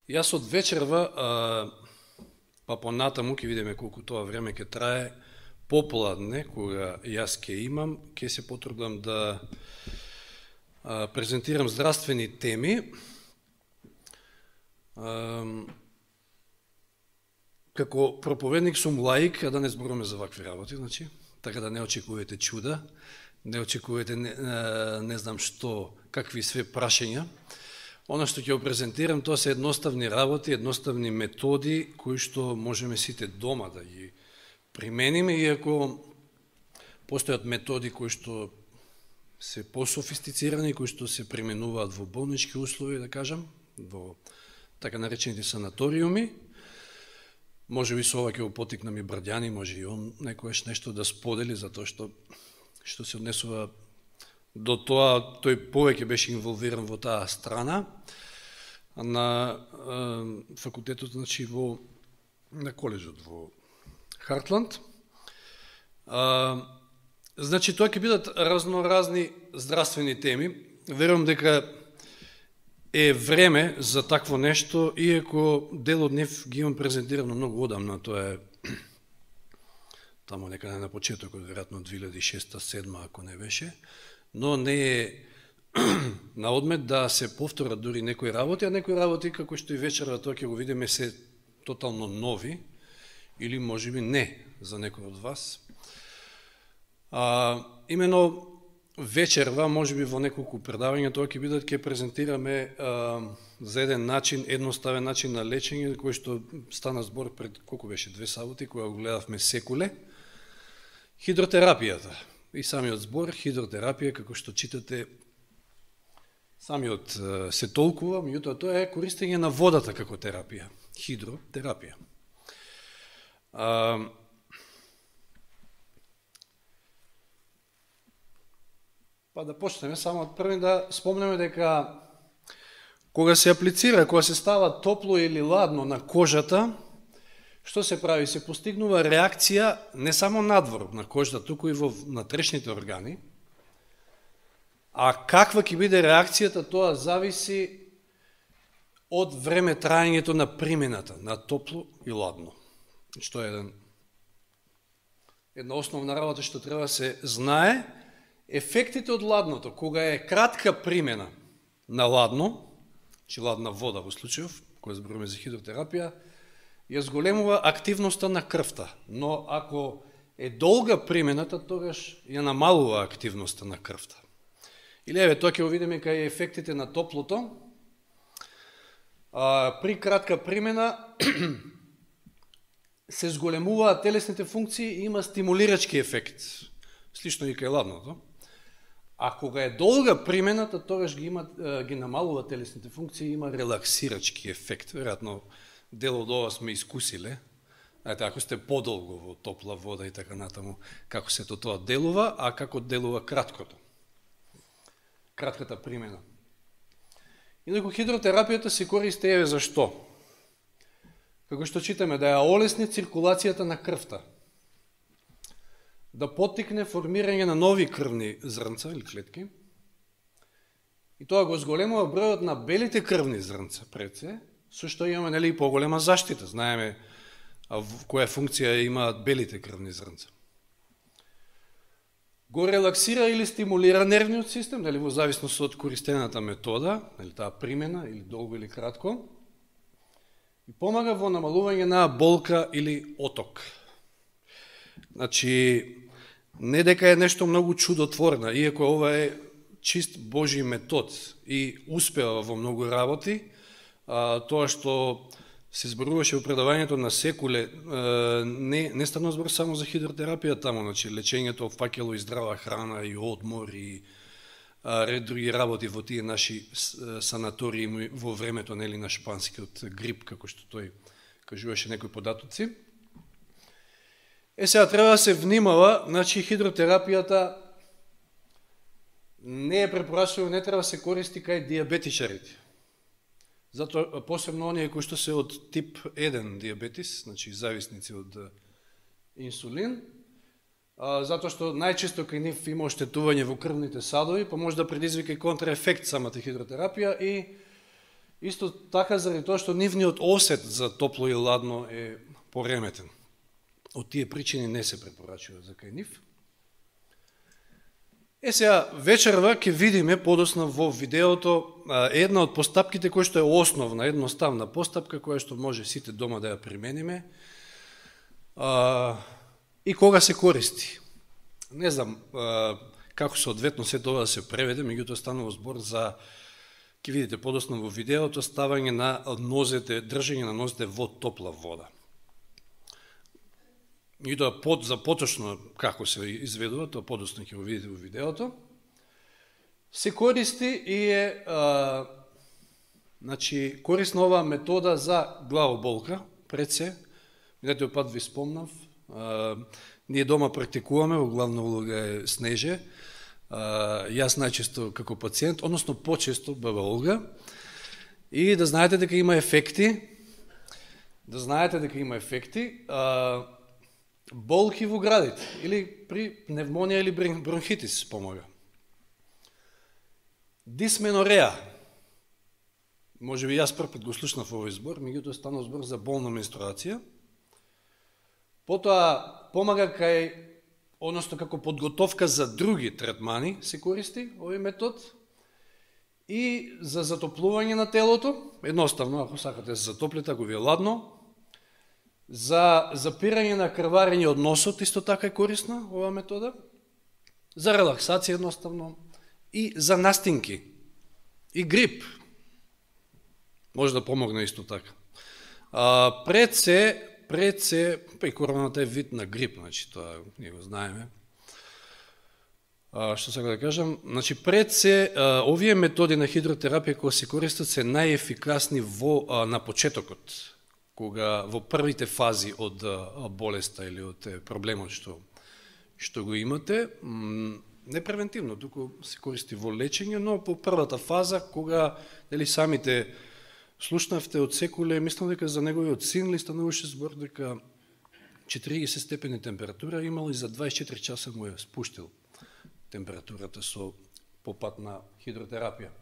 Јас од вечерва, па понатаму ќе видиме колку тоа време ќе трае, попладне, кога јас ќе имам, ќе се потрудам да презентирам здравствени теми. Како проповедник сум лаик, а да не зборуваме за вакви работи, значи, така да не очекувате чуда, не очекувате не знам што, какви све прашања. Оно што ќе го презентирам, тоа се едноставни работи, едноставни методи, кои што можеме сите дома да ги примениме, иако постојат методи кои што се пософистицирани, кои што се применуваат во болнички услови, да кажам, во така наречените санаториуми. Може би со ова ќе го потикнам и Брдјани, може и он некојаш нешто да сподели, затоа што се однесува до тоа, тој повеќе беше инволвиран во таа страна на факултетот, значи на коледжот во Хартланд. Значи тоа ќе бидат разноразни здравствени теми. Верувам дека е време за такво нешто, иако дел од нив ги имам презентирано многу одамна, тоа е таму некаде на почетокот, веројатно 2006-2007, ако не беше, но не е на одмет да се повторат дури некои работи, а некои работи, како што и вечерва тоа ќе го видиме, се тотално нови, или можеби не за некој од вас. Имено вечерва, можеби во неколку предавања, тоа ќе презентираме за еден начин, едноставен начин на лечење, кој што стана збор пред колку беше 2 саботи, кога го гледавме секуле, хидротерапијата. И самиот збор, хидротерапија, како што читате, самиот се толкува, меѓутоа тоа е користење на водата како терапија, хидротерапија. Па да почнеме, само од први да спомнеме дека кога се аплицира, кога се става топло или ладно на кожата, што се прави? Се постигнува реакција не само надвор на кожата, туку и во внатрешните органи. А каква ќе биде реакцијата, тоа зависи од време траењето на примената, на топло и ладно. Што е една основна работа што треба да се знае. Ефектите од ладното, кога е кратка примена на ладно, че ладна вода во случајов, која зборуваме за хидротерапија, ја зголемува активноста на крвта, но ако е долга примената, тогаш ја намалува активноста на крвта. Или еве, тоа ќе го видиме кај ефектите на топлото. При кратка примена се зголемуваат телесните функции и има стимулирачки ефект, слично и кај ладното. А кога е долга примената, тогаш ги намалува телесните функции и има релаксирачки ефект. Веројатно дел од ова сме искусиле. Ако сте подолго во топла вода и така натаму, како се тоа делува, а како делува кратката примена. Инаку хидротерапијата се користи еве зашто. Како што читаме, да ја олесни циркулацијата на крвта, да поттикне формирање на нови крвни зрнца или клетки, и тоа го зголемува бројот на белите крвни зрнца пред се, со што имаме нели поголема заштита. Знаеме која функција имаат белите крвни зрнца. Го релаксира или стимулира нервниот систем, нели во зависност од користената метода, нели таа примена или долго или кратко, и помага во намалување на болка или оток. Значи, не дека е нешто многу чудотворно, иако ова е чист Божи метод и успева во многу работи. Тоа што се зборуваше во предавањето на секуле, не стана збор само за хидротерапија таму, значи лечењето опфаќало и здрава храна, и одмор, и ред други работи во тие наши санатории во времето нели на шпанскиот грип, како што тој кажуваше некои податоци. Сега треба да се внимава, значи хидротерапијата не е препорачено, не треба да се користи кај диабетичарите. Затоа посебно оние кои што се од тип 1 диабетис, значи зависници од инсулин, затоа што најчесто кај нив има оштетување во крвните садови, па може да предизвика и контраефект самата хидротерапија и Исто така заради тоа што нивниот осет за топло и ладно е пореметен. Од тие причини не се препорачува за кај нив. Сега, вечерва ќе видиме подосна во видеото една од постапките која што е основна, едноставна постапка која што може сите дома да ја примениме и кога се користи. Не знам како соодветно се тоа да се преведе, меѓутоа станува збор за, ќе видите подосна во видеото, ставање на нозете, држање на нозете во топла вода. И тоа за поточно како се изведува, тоа подосно ќе го видите во видеото. Се користи и е значи, корисна оваа метода за главоболка, пред се. Минатиот пат ви спомнав, ние дома практикуваме, во главна улога е Снеже, јас најчесто како пациент, односно почесто баба Олга, и да знаете дека има ефекти, болки во градите, или при пневмонија или бронхитис помага. Дисменореа. Може би јас прв пат го слушнав овој збор, меѓутоа станува збор за болна менструација. Потоа помага односно како подготовка за други третмани се користи овој метод. И за затоплување на телото, едноставно, ако сакате се затоплите, ако ви е ладно. За запирање на крварење од носот, исто така е корисна оваа метода. За релаксација едноставно. И за настинки. И грип. Може да помогне исто така. Пред се, па и короната е вид на грип, значи тоа ние го знаеме. Што сакам да кажам, значи пред се, овие методи на хидротерапија кои се користат се најефикасни на почетокот, кога во првите фази од болеста или од проблемот што го имате, не превентивно, туку се користи во лечење, но по првата фаза, кога самите слушнавте од секуле, мислам дека за неговиот син ли стануваше збор дека 40 степени температура имал и за 24 часа му е спуштил температурата со попат на хидротерапија.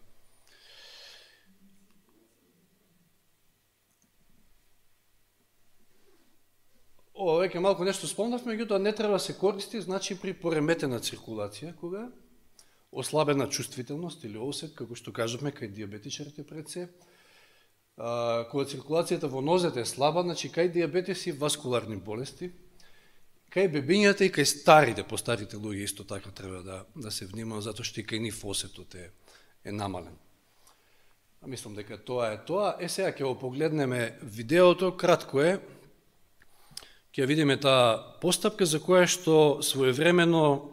Ова веќе малку нешто спомнавме, меѓутоа не треба се користи, значи при пореметена циркулација, кога ослабена чувствителност или осет, како што кажавме кај диабетичарите пред се, кога циркулацијата во нозете е слаба, значи кај диабетеси, васкуларни болести, кај бебињата и кај старите, постарите луѓе исто така треба да се внимава, затоа што и кај нив осетот е намален. Мислам дека тоа е тоа. Сега ќе го погледнеме видеото, кратко е. Ќе видиме таа постапка за која што своевремено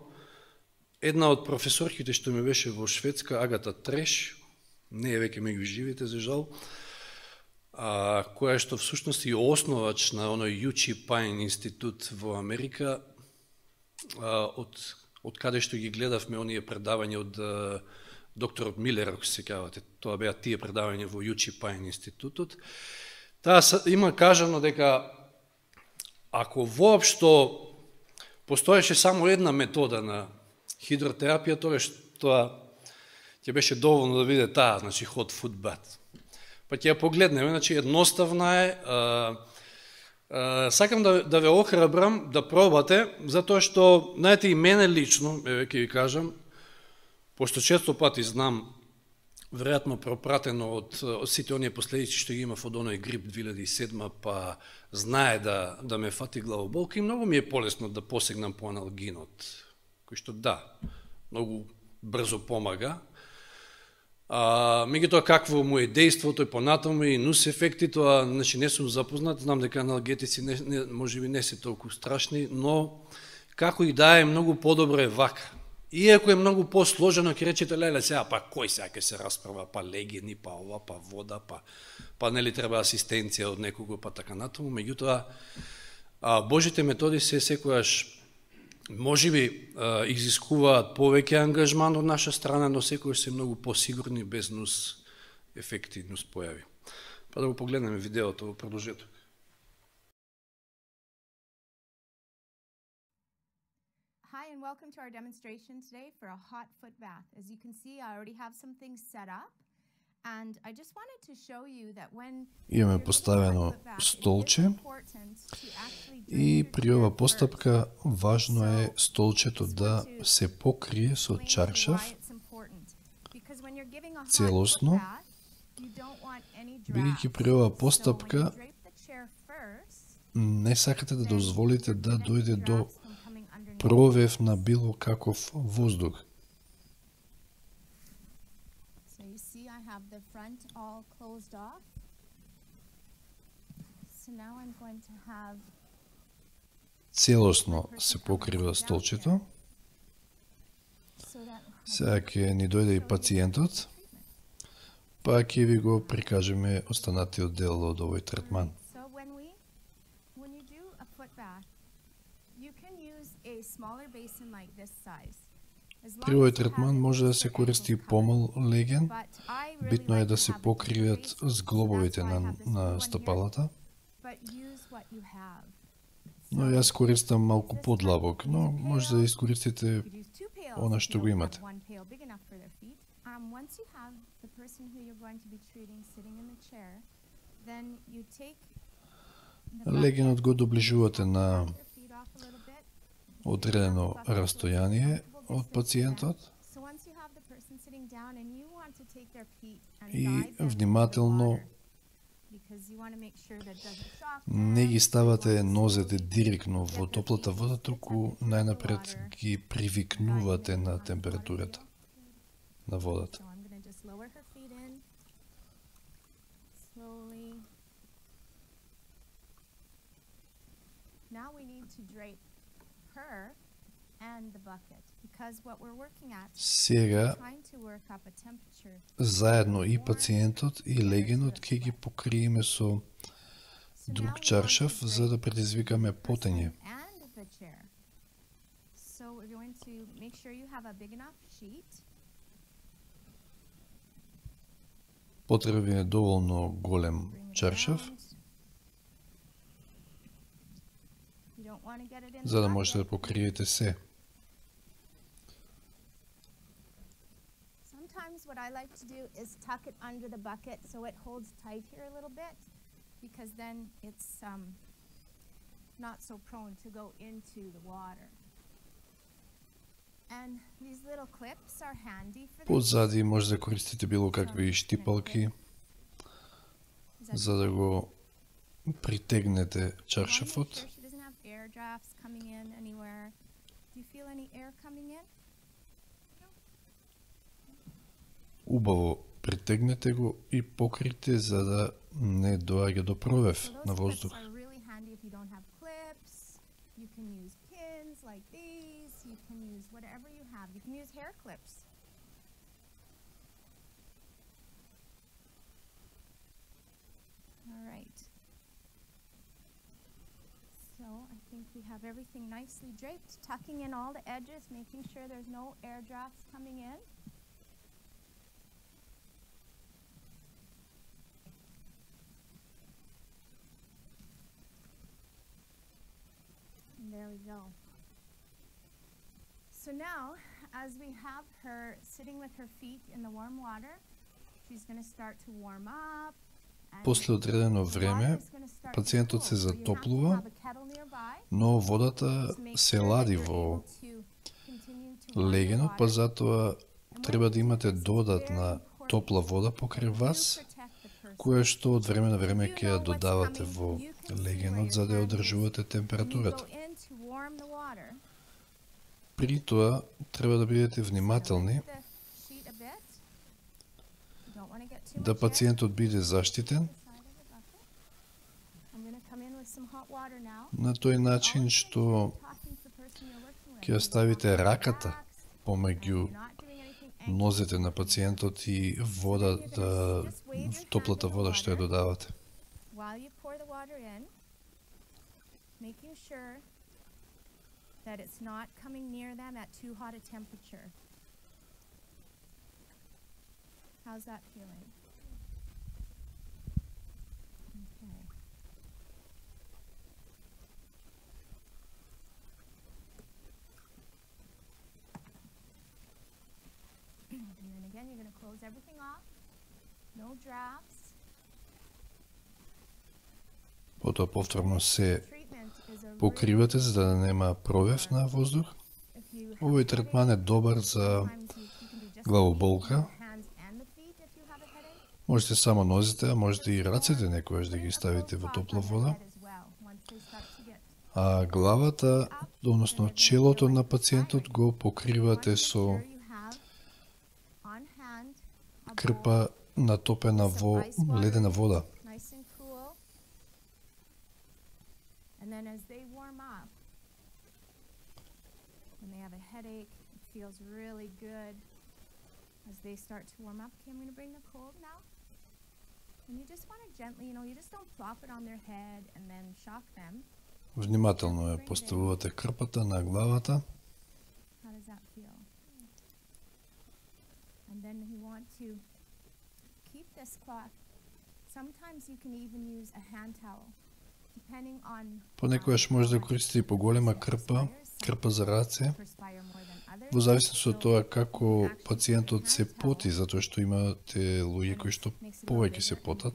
една од професорките што ми беше во Шведска, Агата Треш, не е веќе меѓу живите, за жал, која што всушност и основач на оној Јучи Пајн институт во Америка, од каде што ги гледавме оние предавања од докторот Милер, ако се сеќавате, тоа беа тие предавања во Јучи Пајн институтот. Таа има кажано дека ако воопшто постоеше само една метода на хидротерапија, тоа ќе беше доволно да биде таа, значи hot foot bath. Па ќе ја погледнеме, значи едноставна е. Сакам да ве охрабрам да пробате, затоа што, знаете, и мене лично, ќе ви кажам, пошто често пати знам, веројатно пропратено од сите оние последици што ги имав од оној грип 2007, па знае да ме фати главоболка и многу ми е полесно да посегнам по аналгинот, кој што многу брзо помага. Меѓутоа какво му е дејството и понатаму и нус ефекти, тоа значи не сум запознат, знам дека аналгетици можеби не се толку страшни, но како и да е, многу подобро е вака. Иако е многу посложено, ќе речете, леле, сега, па кој сега ќе се расправа, па легени, па ова, па вода, па нели треба асистенција од некого, па така натаму, меѓутоа, Божите методи се секојаш можеби изискуваат повеќе ангажман од наша страна, но секојаш се многу посигурни, без нус ефекти, нус појави. Па да го погледнеме видеото во продолжеток. Hi and welcome to our demonstration today for a hot foot bath. As you can see, I already have some things set up. And I just wanted to show you that when Имаме you're getting поставено that foot back, it is столче important to actually drape и your при chair ова постапка first. важно е So, столчето just да want to се покрие со explain to you why чаршав it's important. Because when you're giving a hot целосно, foot bath, you don't want any бидејќи drafts. при оваа So when постапка you drape the chair first, не сакате да then дозволите you're да preventing дојде до drafts from coming underneath. провев на било каков воздух. So you see I have the front all closed off. So now I'm going to have Целосно се покрива столчето. so that Сега ќе ни дојде и пациентот, па ќе ви го прикажеме останатиот дел од овој третман. So when you do a foot bath, you can use a smaller basin like this size. As long При овој as you have третман at може да least се your користи ankles covered. помал леген. But I really Битно е like да to се have a deep покријат basin, so зглобовите that's why I на, have this blue на one here. стапалата. But use what you have. Но јас користам малку подлабок, но може да искористите You could use two pails она if што you го don't имате. have one pail big enough for their feet. Once you have the person who you're going to be treating sitting in the chair, then you take the Легенот го bucket, доближувате на back their feet off a little bit, одредено bucket to a растојание comfortable од distance from them. пациентот So once you have the person sitting down and you want to take their feet and и guide them into the внимателно water, because you want to make sure that it doesn't shock them. не ги You ставате want to нозете slowly директно get во their топлата feet вода, just туку attempted to the најнапред water, ги guiding привикнувате them на on the water температурата wheel. на водата. So I'm going to just lower her feet in slowly. Now we need to drape her and the bucket because what we're working at Сега is trying to work up a temperature. заедно и пациентот и легенот ќе ги покриеме со So now друг we want чаршав to за да drape предизвикаме the person потење. and the chair. So we're going to make sure you have a big enough sheet. Потребен е доволно голем Bring it чаршав, around. You don't want to get it in за да the можете да bucket. покриете се. Sometimes what I like to do is tuck it under the bucket so it holds tight here a little bit because then it's not so prone to go into the water. And these little clips are handy for this. Позади може да користите било какви штипалки Is that за да го притегнете I wanna make чаршафот. sure she doesn't have air drafts coming in anywhere. Do you feel any air coming in? Убаво притегнете го и покрите за да не доаѓа до провев So на those clips воздух. are really handy if you don't have clips. You can use pins like these. You can use whatever you have. You can use hair clips. All right. So I think we have everything nicely draped, tucking in all the edges, making sure there's no air drafts coming in. And there we go. So now, as we have her sitting with her feet in the warm water, she's going to start to warm up. and После одредено the water време is gonna start to пациентот cool. се So you have to затоплува, have a kettle nearby но водата to make се sure that лади you're во able to continue to warm the легенот, па water. затоа And what треба you да do имате is it's додатна very important топла вода that покрај you вас, protect the person. која што од време на време You ќе ја know what's додавате coming. во You can see where легенот your за да ја hand is. одржувате When you температурата. go in to warm the water, При тоа треба да бидете so внимателни lift the sheet a bit. You don't want to get too да much air. пациентот биде заштитен The side of the bucket. I'm going to come in with some hot water now. на тој начин Always make што sure you're talking to the person you're working with. ќе ја You ставите want to раката relax, and помеѓу you're not doing anything anxious. нозете на пациентот и вода, топлата вода што ја додавате. While you pour the water in, making sure that it's not coming near them at too hot a temperature. How's that feeling? Okay. And then again, you're going to close everything off. No drafts. Потоа повторно се Treatment is a покривате за да нема провев на воздух. if you have Овој третман е добар за sometimes you can do just главоболка. the hands and the feet if you have a headache. Можете само нозите, а можете и рацете некојаш да ги ставите во топла вода. А главата, односно челото на пациентот го покривате со крпа натопена во ледена вода. Nice and cool. And then as they warm up, when they have a headache, it feels really good. As they start to warm up, okay, I'm going to bring the cold now. And you just want to gently, you just don't plop it on their head and then shock them. Внимателно ја поставувате крпата на главата. How does that feel? And then you want to keep this cloth. Sometimes you can even use a hand towel, depending on. Понекогаш може да користите и поголема крпа, крпа за раце, во зависност од тоа како пациентот се поти, затоа што имате луѓе кои што повеќе се потат,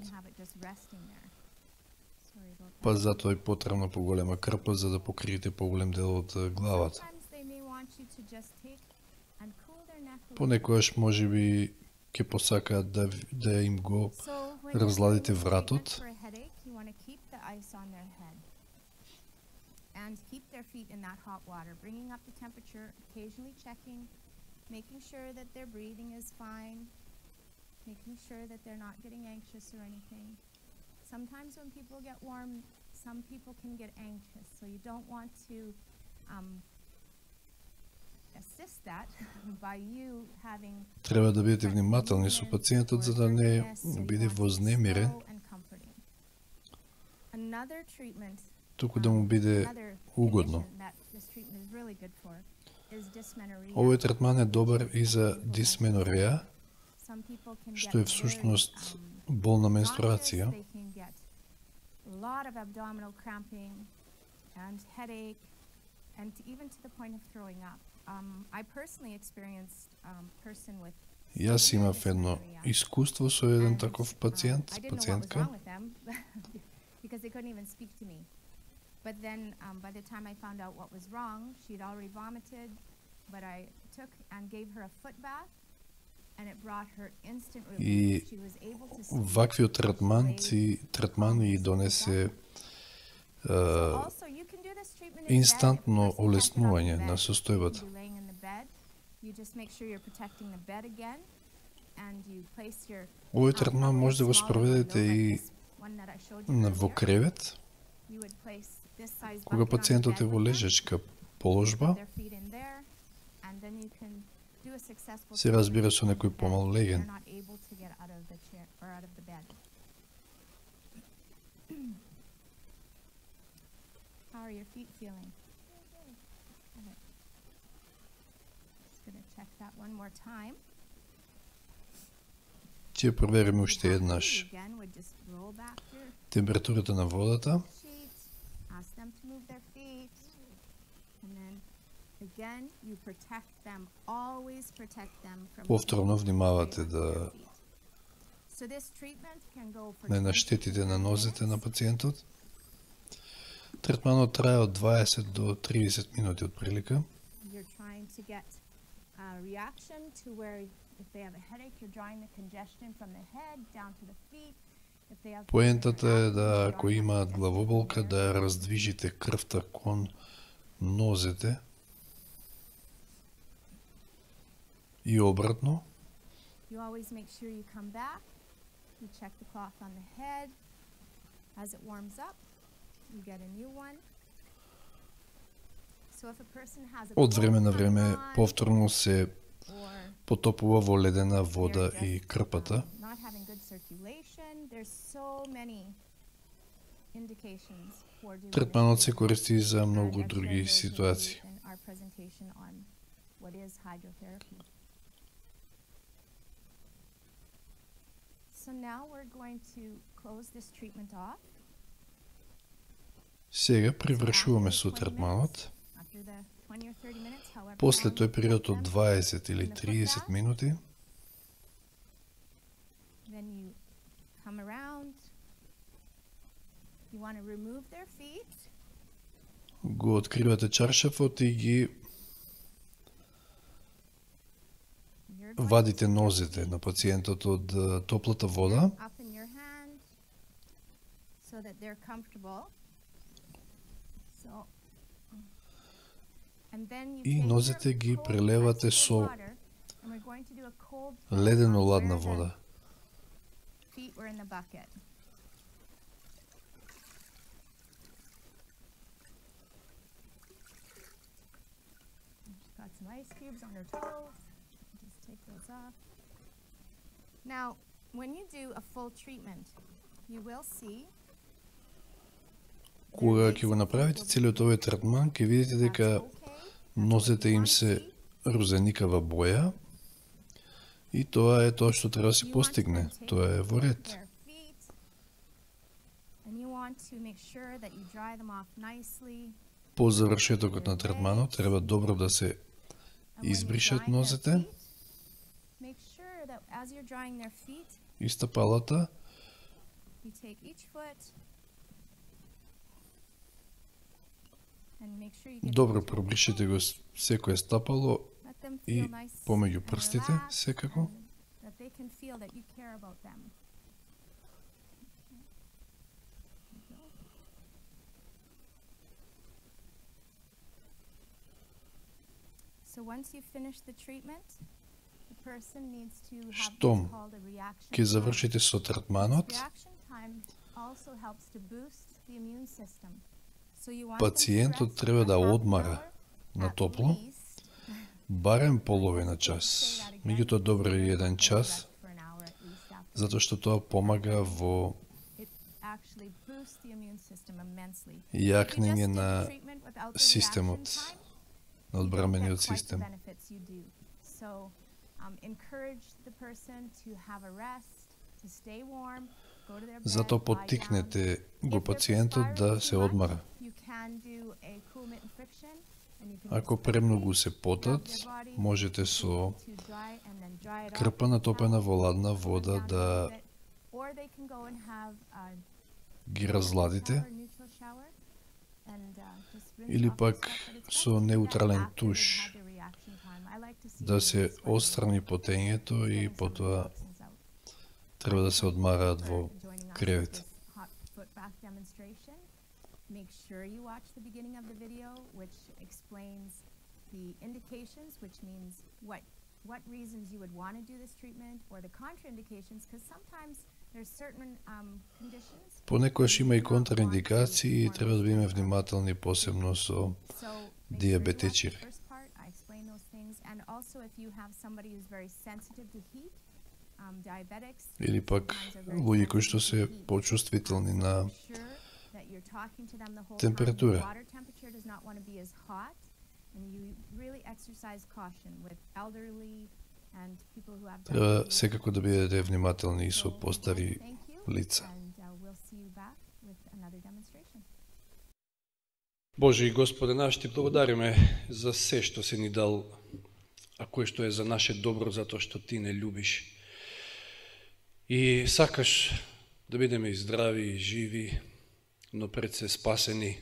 па затоа е потребна поголема крпа за да покриете поголем дел од главата. Понекогаш можеби ќе посакаат да им го разладите вратот. And keep their feet in that hot water, bringing up the temperature, occasionally checking, making sure that their breathing is fine, making sure that they're not getting anxious or anything. Sometimes when people get warm, some people can get anxious, so you don't want to assist that by you having. Треба да бидете внимателни со пациентот за да не биде вознемирен, Another treatment, туку да му биде угодно. Овој третман е добар и за дисменореја, што е всушност болна менструација. Јас имав едно искуство со еден таков пациентка. Because they couldn't even speak to me. But then by the time I found out what was wrong, she'd already vomited, but I took and gave her a foot bath, and it brought her instant relief. She was able to see. Ваквиот третман и донесе инстантно олеснување на состојбата. Овој третман може да го спроведете и во кревет, кога пациентот е во лежачка положба, се разбира со некој помал леген. How are your feet feeling? Just going to check that one more time. Ќе провериме уште еднаш температурата на водата. Повторно внимавате да не наштетите на нозете на пациентот. Третманот трае од 20 до 30 минути од прилика. Поентата е да, ако имаат главоболка, да ја раздвижите крвта кон нозете и обратно. You always make sure you come back. You check the cloth on the head. As it warms up, you get a new one. So if a person has a Од време на време повторно се потопува во ледена вода и крпата. Третманот се користи за многу други ситуации. Сега привршуваме со третманот. После тој период од 20 или 30 минути, then you come around. You want to remove their feet. Го откривате чаршафот и ги You're going вадите нозете на пациентот од топлата вода up in your hand so that they're comfortable. So, and then you и take нозете your ги cold прелевате ice со cold water, and we're going to do a cold plunge ледено on ладна where the вода. feet were in the bucket. She's got some ice cubes on her toes. Just take those off. Now, when you do a full treatment, you will see Кога ќе го направите целиот овој третман, ќе видите дека нозете им се розеникава боја и тоа е тоа што треба да се постигне. Тоа е во ред. their feet, and you want to make sure that you dry them off nicely. По завршетокот на третманот треба добро да се And when you избришат dry their нозете feet, make sure that as you're drying their feet, и стапалата, you take each foot and make sure you get добро them to пробришете го секое стапало let them и feel nice помеѓу and прстите, relaxed секако. and that they can feel that you care about them. So once you finish the treatment, the person needs to have Штом what's called a reaction Ќе time. завршите со третманот, Reaction time also helps to boost the immune system. So you want пациентот them to треба rest да for half an одмара hour на at топло, least. барем половина час. Меѓутоа добро е 1 час, Rest for an hour at least after. затоа што тоа помага во It actually boosts the immune system immensely. јакнење If you just do на the treatment without the системот, reaction time, на you don't одбрамениот get quite the систем. benefits you do. So, encourage the person to have a rest, to stay warm, go to their bed, Затоа lie down. поттикнете го If they're пациентот да perspiring се too much, одмара. you can do a cool mitten friction, and you can Ако just премногу се rub потат, their body можете to со dry and then dry it off крпа with a натопена towel, во ладна cool it вода down a да little bit, or they can go and have a ги cold разладите, shower, neutral shower, and, just rinse или off the пак stuff, but it's со best to do that неутрален after they've туш had their reaction time. I like to see да them се sweating, отстрани потењето и getting some of the потоа toxins out. треба да се одмараат во For joining us кревет. with this hot foot bath demonstration. Make sure you watch the beginning of the video, which explains the indications, which means what reasons you would want to do this treatment, or the contraindications, because sometimes there's certain conditions. Понекогаш има и контраиндикации и треба да бидеме внимателни, посебно со So make sure you watch диабетичари. the first part. I explain those things, and also if you have somebody who's very sensitive to heat, diabetics. Или пак sometimes are very луѓе кои што sensitive се to heat. почувствителни на Make sure that you're talking to them the whole температура. time. The water temperature does not want to be as hot, and you really exercise caution with elderly and people who have Треба diabetes. секако да бидете внимателни и со So, постари thank you, лица. and we'll see you back with another demonstration. Боже и Господе наш, ти благодариме за се што си ни дал, а кое што е за наше добро, затоа што ти не љубиш. И сакаш да бидеме и здрави и живи, но пред се спасени.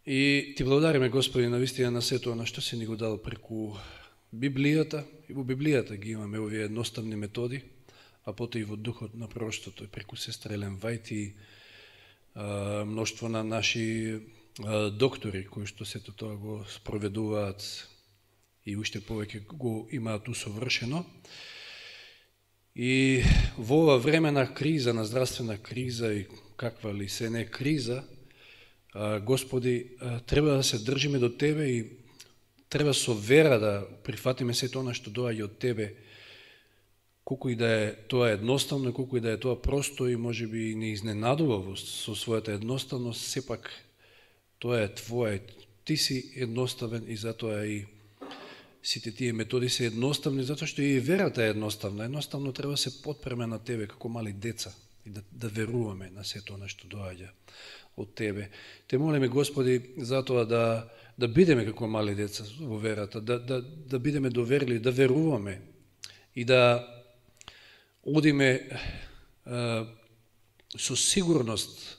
И ти благодариме, Господи, навистина на сето на што си ни го дал преку Библијата. И во Библијата ги имаме овие едноставни методи, а потоа и во духот на пророштвото и преку сестра Елен Вајт и мноштво на наши доктори кои што сето тоа го спроведуваат и уште повеќе го имаат усовршено. И во ова време на криза, на здравствена криза и каква ли се не криза, Господи, треба да се држиме до Тебе и треба со вера да прифатиме сето она што доаѓа од Тебе, колку и да е тоа едноставно, колку и да е тоа просто и можеби и не изненадува со својата едноставност, сепак тоа е Твое. Ти си едноставен и затоа и сите тие методи се едноставни, затоа што и верата е едноставна. Едноставно треба да се потпреме на Тебе како мали деца и да веруваме на сето она што доаѓа од Тебе. Те молиме, Господи, затоа да бидеме како мали деца во верата, да бидеме доверливи, да веруваме и да одиме со сигурност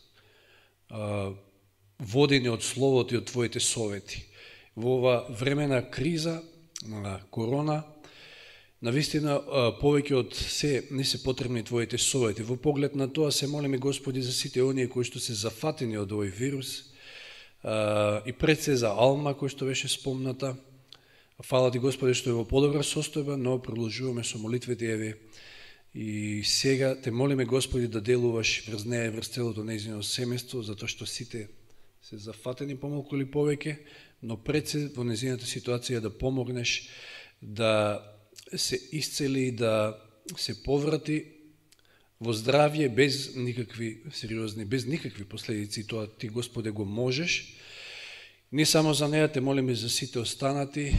водени од Словото и од Твоите совети. Во ова време на криза, на корона, навистина повеќе од се не се потребни Твоите совети. Во поглед на тоа се молиме, Господи, за сите оние кои што се зафатени од овој вирус, и пред се за Алма, кој што беше спомната. Фала Ти, Господи, што е во подобра состојба, но продолжуваме со молитвите, еве, и сега Те молиме, Господи, да делуваш врз неја и врз целото нејзино семејство, затоа што сите се зафатени помалку или повеќе, но пред се во нејзината ситуација да помогнеш, да се исцели, да се поврати во здравје без никакви сериозни, без никакви последици. Тоа Ти, Господе, го можеш. Не само за неја, Те молиме за сите останати,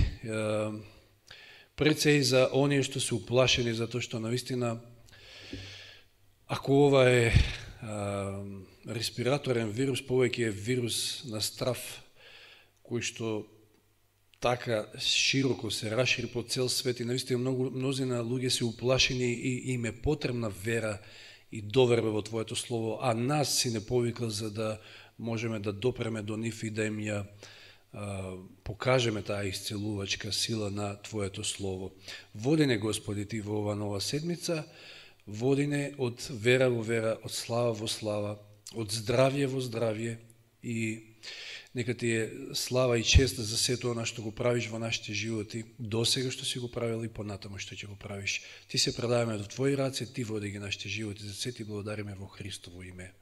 пред се и за оние што се уплашени, затоа што навистина, ако ова е респираторен вирус, повеќе е вирус на страв, кој што така широко се расшири по цел свет и навистина мнозина луѓе се уплашени и им е потребна вера и доверба во Твоето Слово, а нас си не повикал за да можеме да допреме до нив и да им ја покажеме таа исцелувачка сила на Твоето Слово. Води не, Господи, Ти во ова нова седмица, води не од вера во вера, од слава во слава, од здравје во здравје, и нека Ти е слава и чест за сето она што го правиш во нашите животи, досега што си го правил и понатаму што ќе го правиш. Ти се предаваме до Твои раце, Ти води ги нашите животи, за се Ти благодариме во Христово име.